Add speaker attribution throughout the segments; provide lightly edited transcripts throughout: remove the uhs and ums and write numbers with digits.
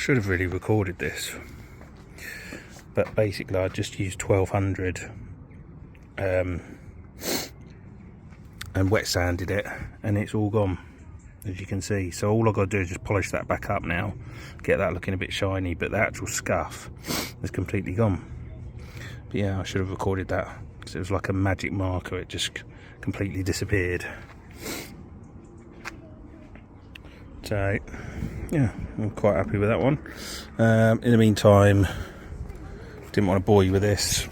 Speaker 1: should have really recorded this, but basically I just used 1200 and wet sanded it, and it's all gone, as you can see. So all I've got to do is just polish that back up now, get that looking a bit shiny, but the actual scuff is completely gone. But yeah, I should have recorded that, because it was like a magic marker. It just completely disappeared. So yeah, I'm quite happy with that one. In the meantime, didn't want to bore you with this.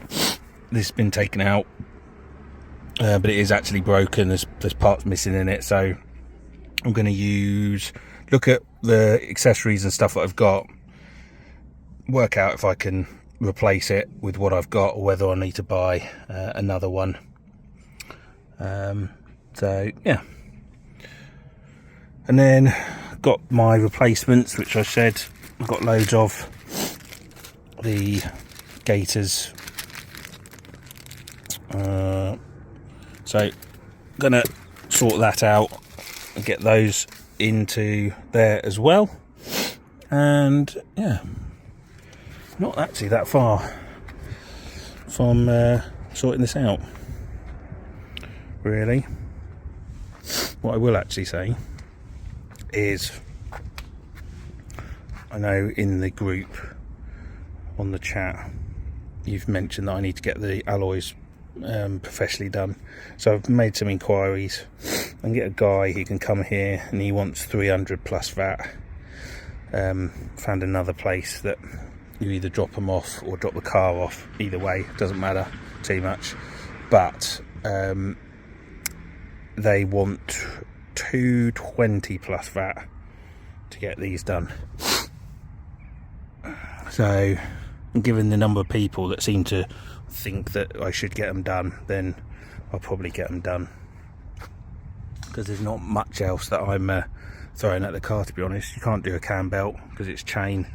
Speaker 1: This has been taken out, but it is actually broken. There's parts missing in it, so I'm going to look at the accessories and stuff that I've got, work out if I can replace it with what I've got, or whether I need to buy another one. So yeah, and then got my replacements, which I said I've got loads of. The gaiters, so gonna sort that out and get those into there as well. And yeah, not actually that far from sorting this out, really. What I will actually say is, I know in the group on the chat you've mentioned that I need to get the alloys professionally done, so I've made some inquiries and get a guy who can come here, and he wants 300 plus VAT. Found another place that you either drop them off or drop the car off. Either way, doesn't matter too much, but they want 220 plus VAT to get these done. So given the number of people that seem to think that I should get them done, then I'll probably get them done, because there's not much else that I'm throwing at the car, to be honest. You can't do a cam belt because it's chain.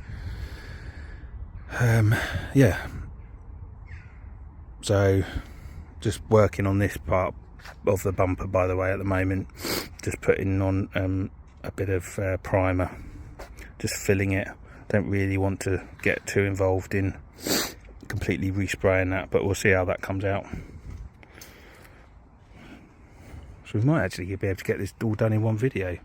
Speaker 1: Yeah, so just working on this part of the bumper, by the way, at the moment. Just putting on a bit of primer, just filling it. Don't really want to get too involved in completely respraying that, but we'll see how that comes out. So we might actually be able to get this all done in one video.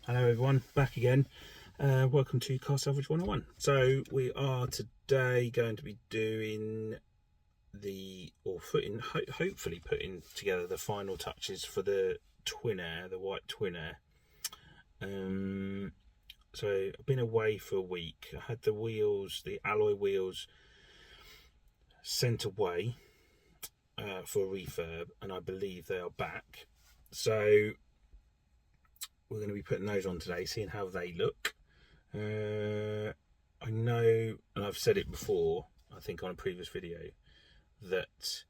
Speaker 1: Hello everyone, back again. Welcome to Car Salvage 101. So we are today going to be doing hopefully putting together the final touches for the Twinair, the white Twinair. So I've been away for a week. I had the alloy wheels sent away for a refurb, and I believe they are back. So we're going to be putting those on today, seeing how they look. I know, and I've said it before, I think on a previous video, that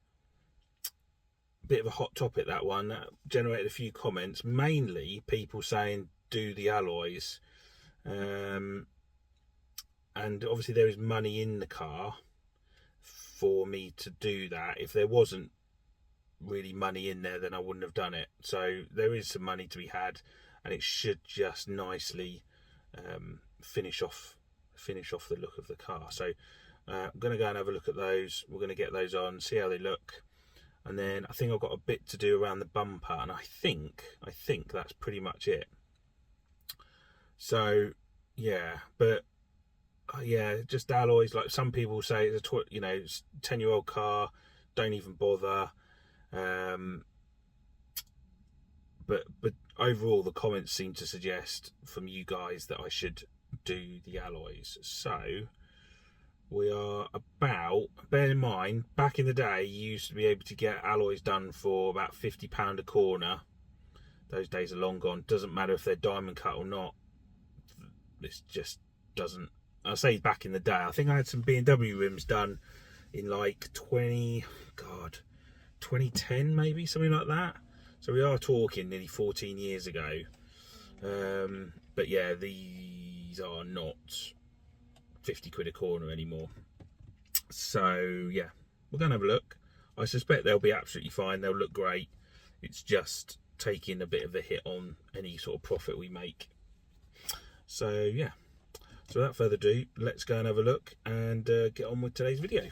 Speaker 1: a bit of a hot topic, that one, that generated a few comments, mainly people saying do the alloys, and obviously there is money in the car for me to do that. If there wasn't really money in there, then I wouldn't have done it. So there is some money to be had, and it should just nicely finish off the look of the car. So I'm going to go and have a look at those. We're going to get those on, see how they look, and then I think I've got a bit to do around the bumper, and I think that's pretty much it. So yeah, but yeah, just alloys. Like some people say, it's a 10-year-old car, don't even bother. But overall, the comments seem to suggest from you guys that I should do the alloys. So we are about, bear in mind, back in the day, you used to be able to get alloys done for about £50 a corner. Those days are long gone. Doesn't matter if they're diamond cut or not. This just doesn't. I say back in the day. I think I had some B&W rims done in like 2010 maybe, something like that. So we are talking nearly 14 years ago. But yeah, these are not 50 quid a corner anymore. So yeah, we're going to have a look. I suspect they'll be absolutely fine. They'll look great. It's just taking a bit of a hit on any sort of profit we make. So yeah, so without further ado, let's go and have a look and get on with today's video.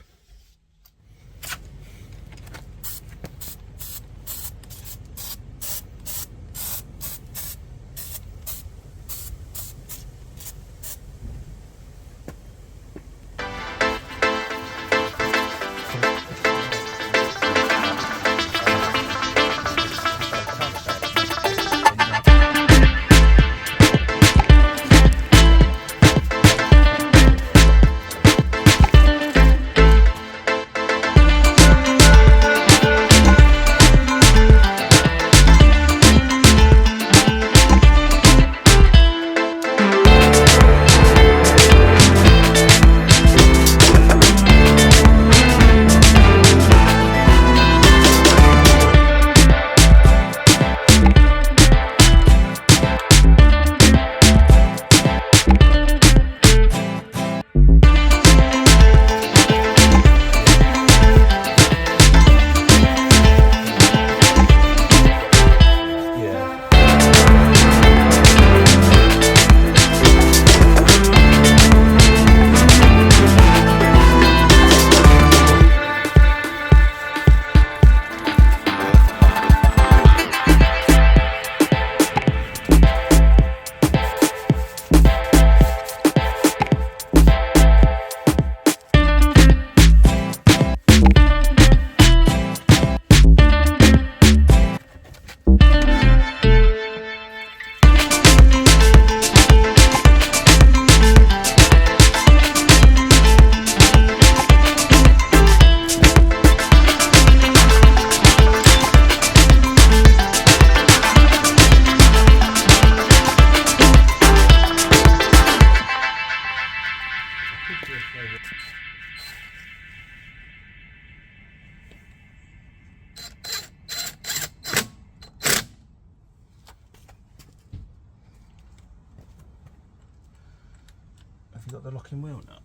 Speaker 1: Have you got the locking wheel nut?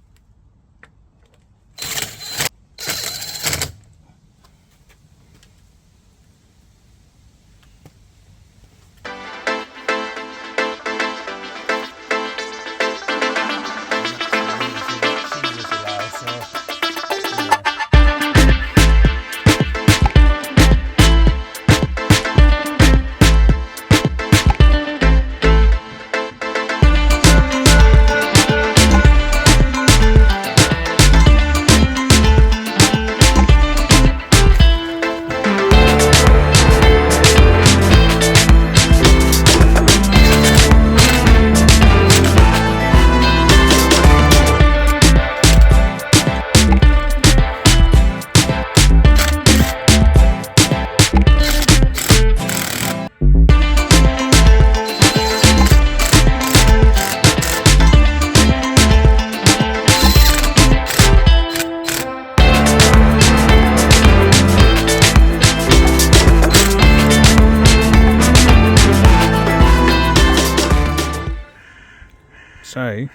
Speaker 1: So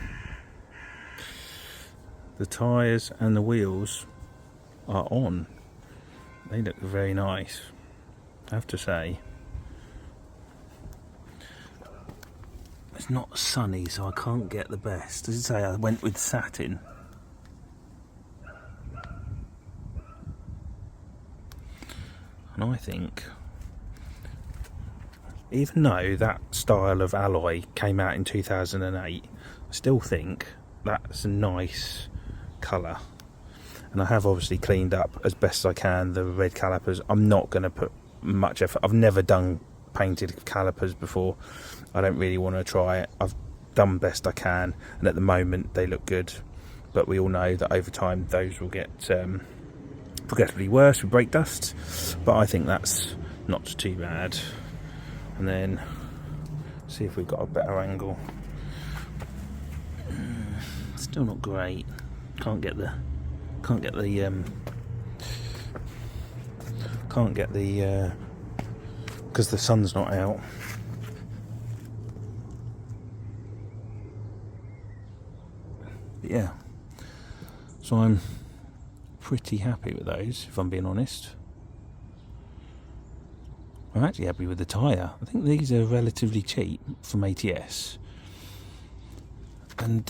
Speaker 1: the tyres and the wheels are on. They look very nice, I have to say. It's not sunny, so I can't get the best. As I say, I went with satin. And I think, even though that style of alloy came out in 2008, I still think that's a nice colour. And I have obviously cleaned up as best as I can the red calipers. I'm not going to put much effort. I've never done painted calipers before. I don't really want to try it. I've done best I can, and at the moment they look good. But we all know that over time those will get progressively worse with brake dust. But I think that's not too bad. And then see if we've got a better angle. Still not great. Can't get the because the sun's not out. But yeah, so I'm pretty happy with those, if I'm being honest. I'm actually happy with the tyre. I think these are relatively cheap from ATS, and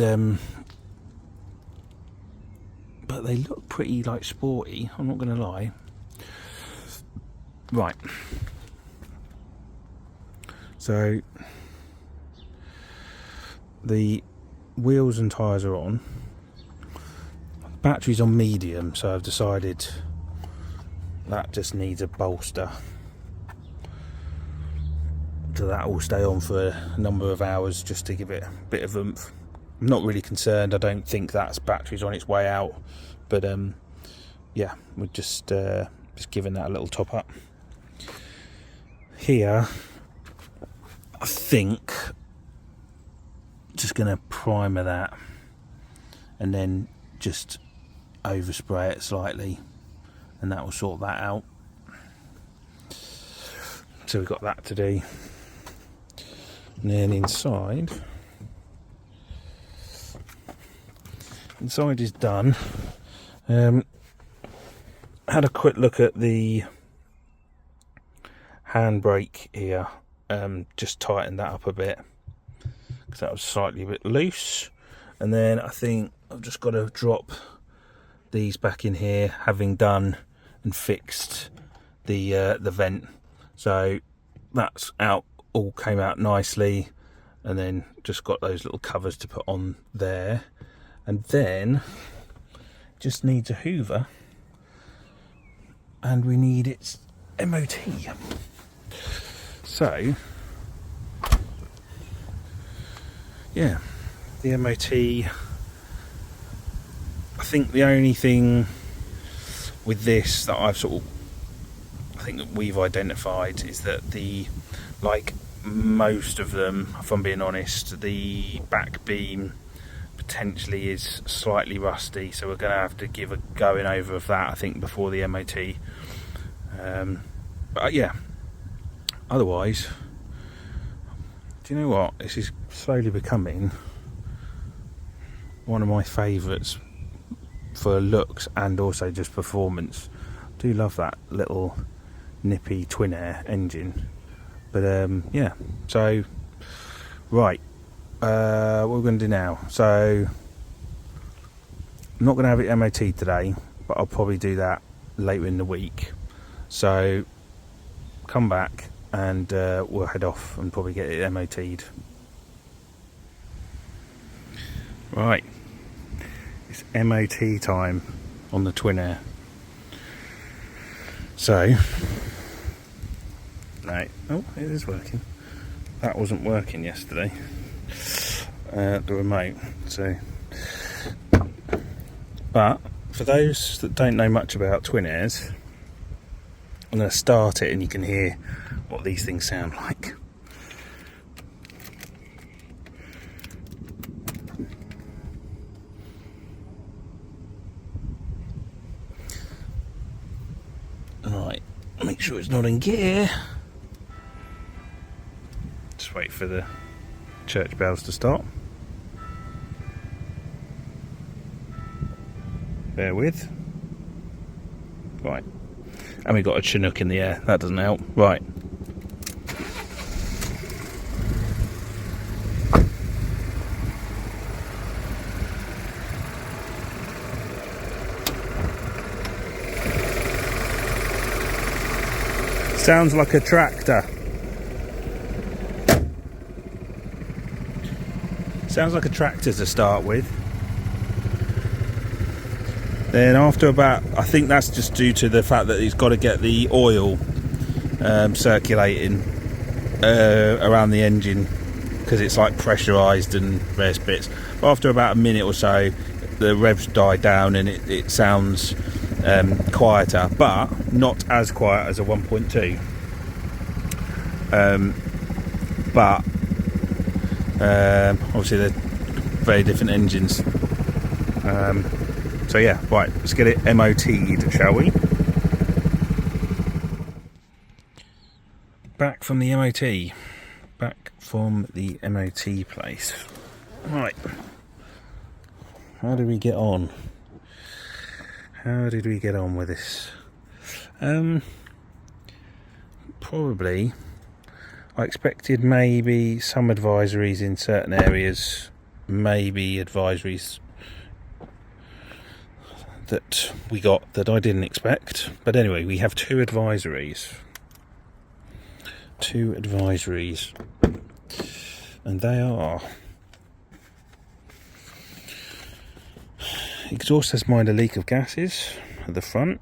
Speaker 1: but they look pretty like sporty, I'm not going to lie. Right, so the wheels and tyres are on. Battery's on medium, so I've decided that just needs a bolster, so that will stay on for a number of hours just to give it a bit of oomph. I'm not really concerned. I don't think that battery's on its way out, but yeah, we're just giving that a little top up. Here, I think just going to primer that and then just overspray it slightly, and that will sort that out. So we've got that to do. And then inside is done. Had a quick look at the handbrake here, just tightened that up a bit because that was slightly a bit loose. And then I think I've just got to drop these back in here, having done and fixed the vent. So that's out, all came out nicely, and then just got those little covers to put on there, and then just needs a hoover, and we need its MOT. So yeah, the MOT, I think the only thing with this that I think that we've identified is that like most of them, if I'm being honest, the back beam potentially is slightly rusty, so we're going to have to give a going over of that, I think, before the MOT. But yeah, otherwise, do you know what, this is slowly becoming one of my favourites for looks and also just performance. I do love that little nippy Twinair engine. But yeah, so right, what we're going to do now, so I'm not going to have it MOT today, but I'll probably do that later in the week. So come back and we'll head off and probably get it MOT'd. Right, it's MOT time on the Twinair. So no, oh, it is working. That wasn't working yesterday, the remote. So, but for those that don't know much about Twinairs, I'm going to start it and you can hear what these things sound like. Alright, make sure it's not in gear. Just wait for the church bells to stop. Bear with. Right. And we got a Chinook in the air. That doesn't help. Right. Sounds like a tractor. Sounds like a tractor to start with. Then after about, I think that's just due to the fact that it's got to get the oil circulating around the engine, because it's like pressurised and various bits. But after about a minute or so, the revs die down and it sounds quieter, but not as quiet as a 1.2. But obviously they're very different engines. So yeah, right, let's get it MOT'd, shall we? Back from the MOT. Back from the MOT place. Right. How did we get on? How did we get on with this? probably, I expected maybe some advisories in certain areas, maybe advisories that we got that I didn't expect. But anyway, we have two advisories, and they are: exhaust has minor leak of gases at the front,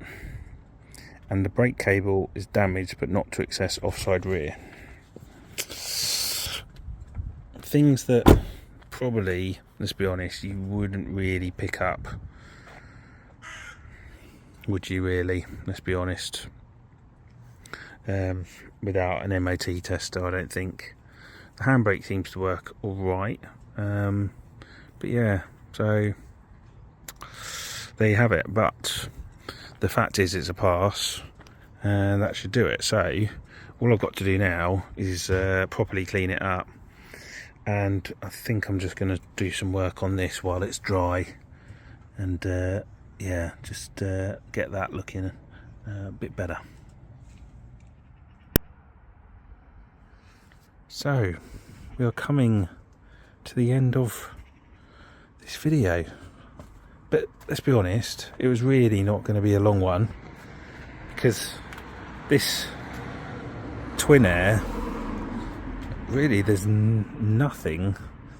Speaker 1: and the brake cable is damaged but not to excess offside rear. Things that probably, let's be honest, you wouldn't really pick up, would you really? Let's be honest. Without an MOT tester, I don't think. The handbrake seems to work all right, but yeah, so there you have it. But the fact is, it's a pass, and that should do it. So all I've got to do now is properly clean it up, and I think I'm just going to do some work on this while it's dry, and yeah, just get that looking a bit better. So we are coming to the end of this video, but let's be honest, it was really not going to be a long one, because this Twinair, really there's nothing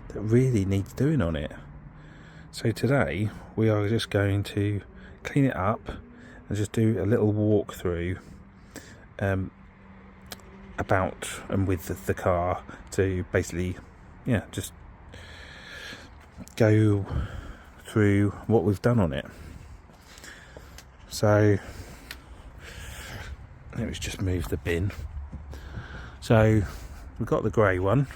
Speaker 1: that really needs doing on it. So today we are just going to clean it up and just do a little walkthrough about and with the car, to basically, yeah, just go through what we've done on it. So let's just move the bin. So we've got the grey one.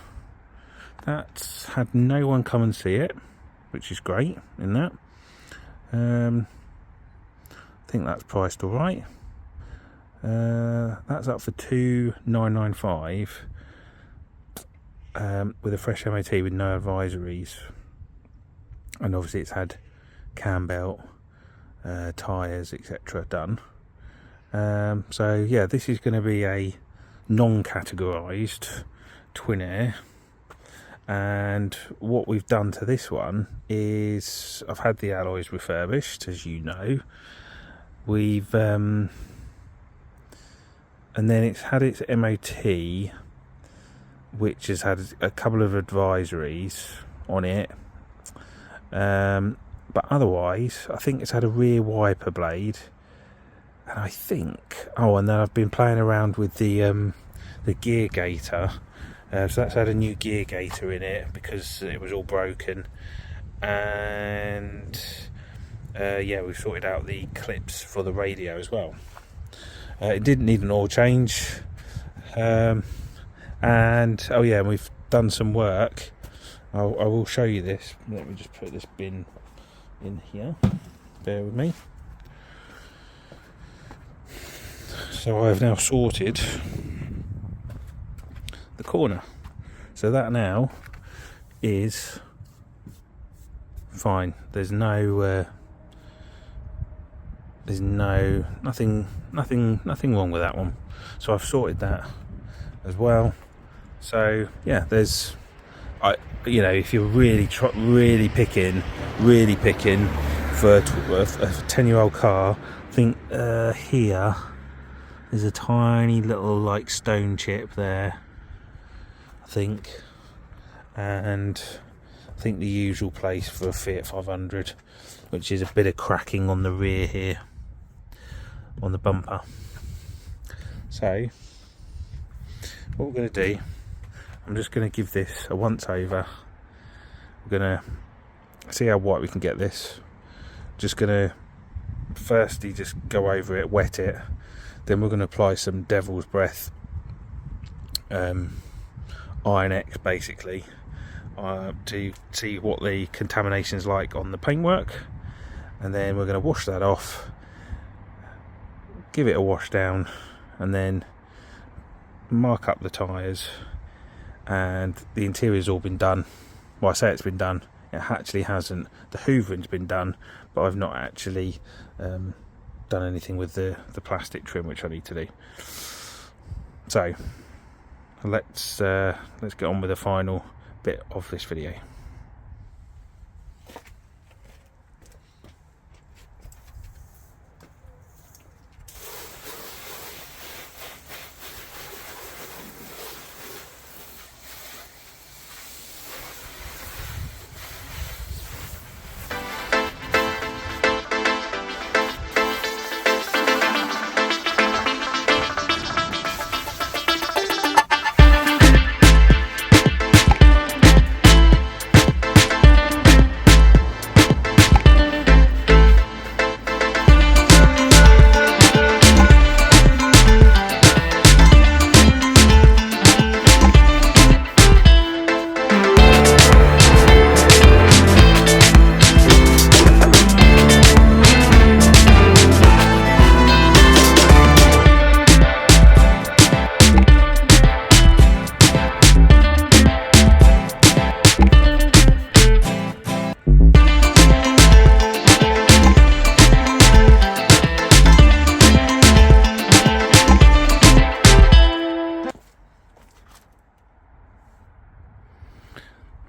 Speaker 1: That's had no one come and see it, which is great in that. I think that's priced all right. That's up for $2,995 with a fresh MOT with no advisories, and obviously it's had cam belt, tyres, etc. done. So yeah, this is going to be a non-categorised Twinair, and what we've done to this one is I've had the alloys refurbished, as you know. We've and then it's had its MOT, which has had a couple of advisories on it, but otherwise I think it's had a rear wiper blade, and I think, oh, and then I've been playing around with the gear gaiter, so that's had a new gear gaiter in it because it was all broken, and yeah, we've sorted out the clips for the radio as well. It didn't need an oil change, and oh yeah, we've done some work. I will show you this. Let me just put this bin in here, bear with me. So I've now sorted the corner, so that now is fine. There's nothing wrong with that one. So I've sorted that as well. So yeah, there's, you know, if you're really picking for a 10-year-old car, I think here there's a tiny little like stone chip there, I think, and I think the usual place for a Fiat 500, which is a bit of cracking on the rear here, on the bumper. So what we're going to do, I'm just going to give this a once over. We're going to see how white we can get this. Just going to firstly just go over it, wet it, then we're going to apply some Devil's Breath Iron X basically, to see what the contamination is like on the paintwork, and then we're going to wash that off, give it a wash down, and then mark up the tyres. And the interior's all been done. Well, I say it's been done, it actually hasn't. The hoovering's been done, but I've not actually done anything with the plastic trim, which I need to do. So let's get on with the final bit of this video.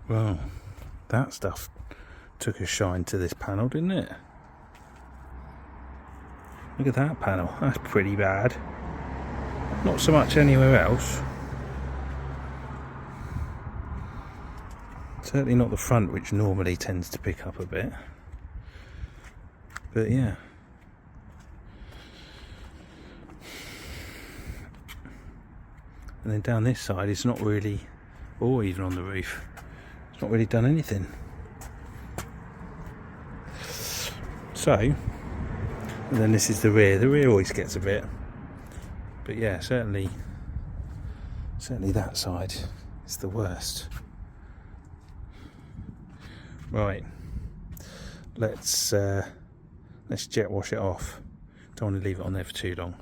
Speaker 1: Well, that stuff took a shine to this panel, didn't it? Look at that panel, that's pretty bad. Not so much anywhere else. Certainly not the front, which normally tends to pick up a bit. But yeah. And then down this side, it's not really, or even on the roof, it's not really done anything. So, and then this is the rear. The rear always gets a bit, but yeah, certainly that side is the worst. Right, let's jet wash it off. Don't want to leave it on there for too long.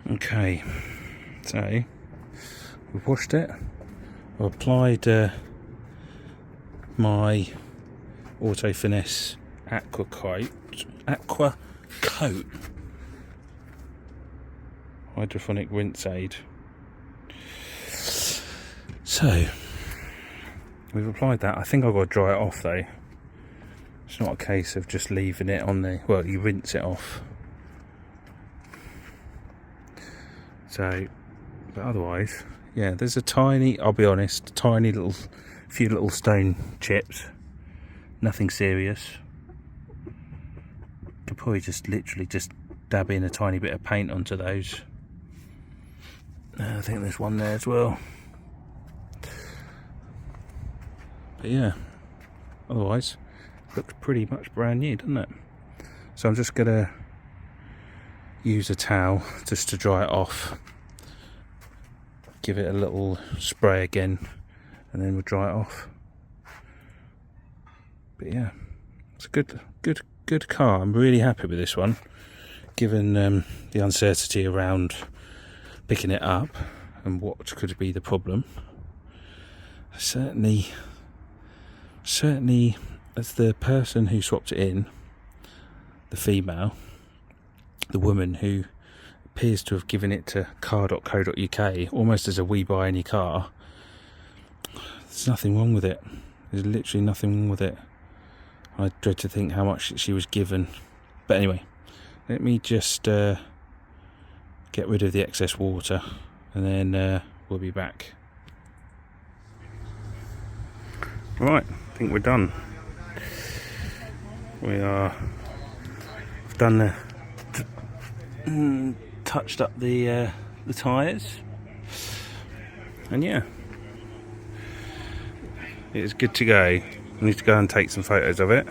Speaker 1: Okay, so we've washed it. I've applied my Auto Finesse Aqua Coat hydrophonic rinse aid. So we've applied that. I think I've got to dry it off though. It's not a case of just leaving it on the, well, you rinse it off. So, but otherwise, yeah, there's a tiny, I'll be honest, few little stone chips. Nothing serious. Could probably just literally just dab in a tiny bit of paint onto those. I think there's one there as well. But yeah, otherwise, looks pretty much brand new, doesn't it? So I'm just gonna use a towel just to dry it off, give it a little spray again, and then we'll dry it off. But yeah, it's a good car. I'm really happy with this one, given the uncertainty around picking it up and what could be the problem. Certainly as the person who swapped it in, the female, the woman who appears to have given it to car.co.uk almost as a we buy any car, there's nothing wrong with it. There's literally nothing wrong with it. I dread to think how much she was given. But anyway, let me just get rid of the excess water and then we'll be back. Right, I think we're done. We are done touched up the tyres, and yeah, it's good to go. I need to go and take some photos of it.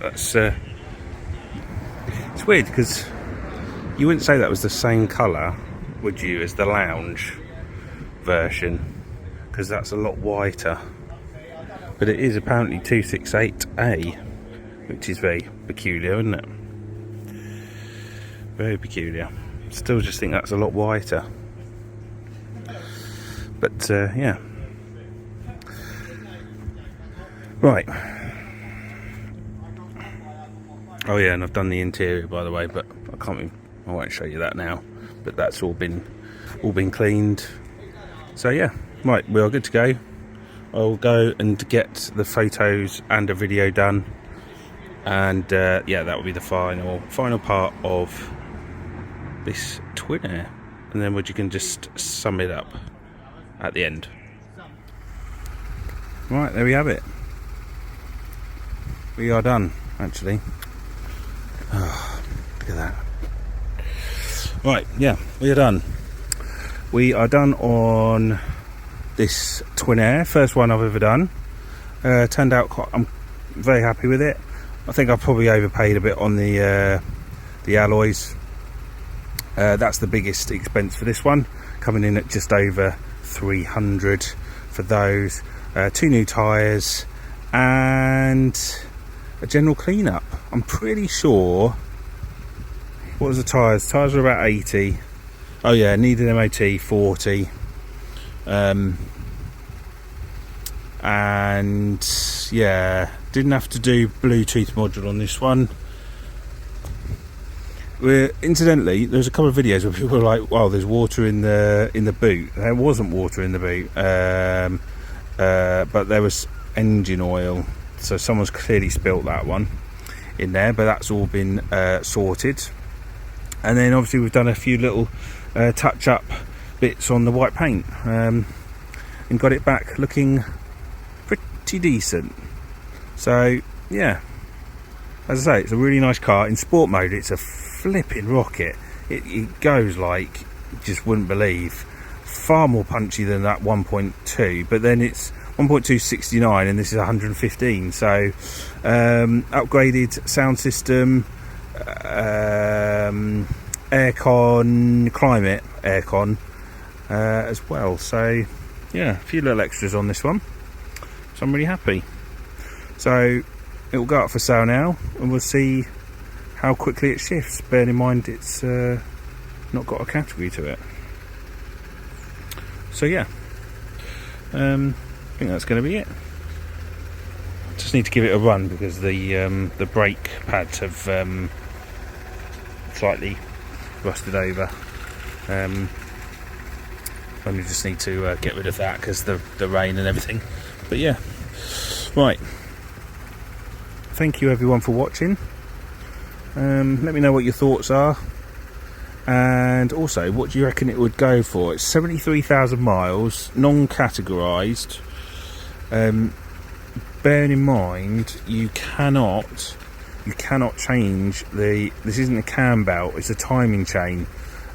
Speaker 1: That's it's weird because you wouldn't say that was the same colour, would you, as the lounge version, because that's a lot whiter. But it is apparently 268A, which is very peculiar, isn't it? Very peculiar. Still just think that's a lot whiter. But yeah. Right. Oh yeah, and I've done the interior, by the way, but I won't show you that now. But that's all been cleaned. So yeah, right, we are good to go. I'll go and get the photos and a video done, and yeah, that will be the final part of this Twinair, and then you can just sum it up at the end. Right, there we have it. We are done, actually. Oh, look at that. Right, yeah, we are done. We are done on this Twinair, first one I've ever done. Turned out I'm very happy with it. I think I probably overpaid a bit on the alloys. That's the biggest expense for this one, coming in at just over 300 for those. 2 new tyres and a general clean-up. I'm pretty sure. What was the tyres? Tyres were about 80. Oh yeah, needed MOT 40. And yeah, didn't have to do Bluetooth module on this one. Incidentally, there's a couple of videos where people were like, "Wow, there's water in the boot." There wasn't water in the boot, but there was engine oil, so someone's clearly spilt that one in there. But that's all been sorted. And then obviously we've done a few little touch-up bits on the white paint, and got it back looking pretty decent. So yeah, as I say, it's a really nice car. In sport mode, it's a flipping rocket. It goes like you just wouldn't believe. Far more punchy than that 1.2, but then it's 1.2 69 and this is 115. So upgraded sound system, aircon, climate aircon as well. So yeah, a few little extras on this one, so I'm really happy. So it will go up for sale now, and we'll see how quickly it shifts, bearing in mind it's not got a category to it. So yeah, I think that's going to be it. Just need to give it a run because the brake pads have slightly rusted over. Only just need to get rid of that because the rain and everything. But yeah, right. Thank you everyone for watching. Let me know what your thoughts are, and also what do you reckon it would go for. It's 73,000 miles, non-categorised. Bearing in mind you cannot change this isn't a cam belt, it's a timing chain,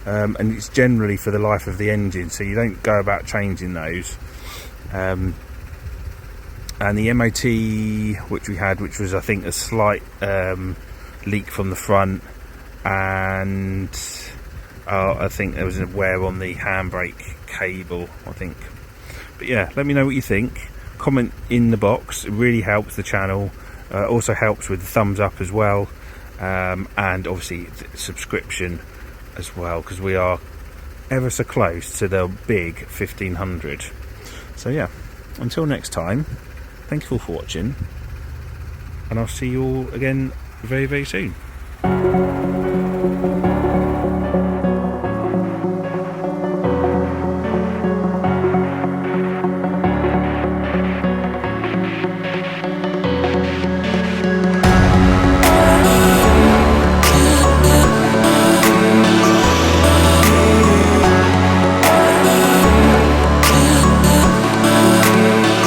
Speaker 1: and it's generally for the life of the engine, so you don't go about changing those. And the MOT which we had, which was I think a slight leak from the front, and I think there was a wear on the handbrake cable, I think. But yeah, let me know what you think. Comment in the box, it really helps the channel. Also helps with the thumbs up as well, and obviously the subscription as well, because we are ever so close to the big 1500. So yeah, until next time, thank you all for watching, and I'll see you all again very, very soon.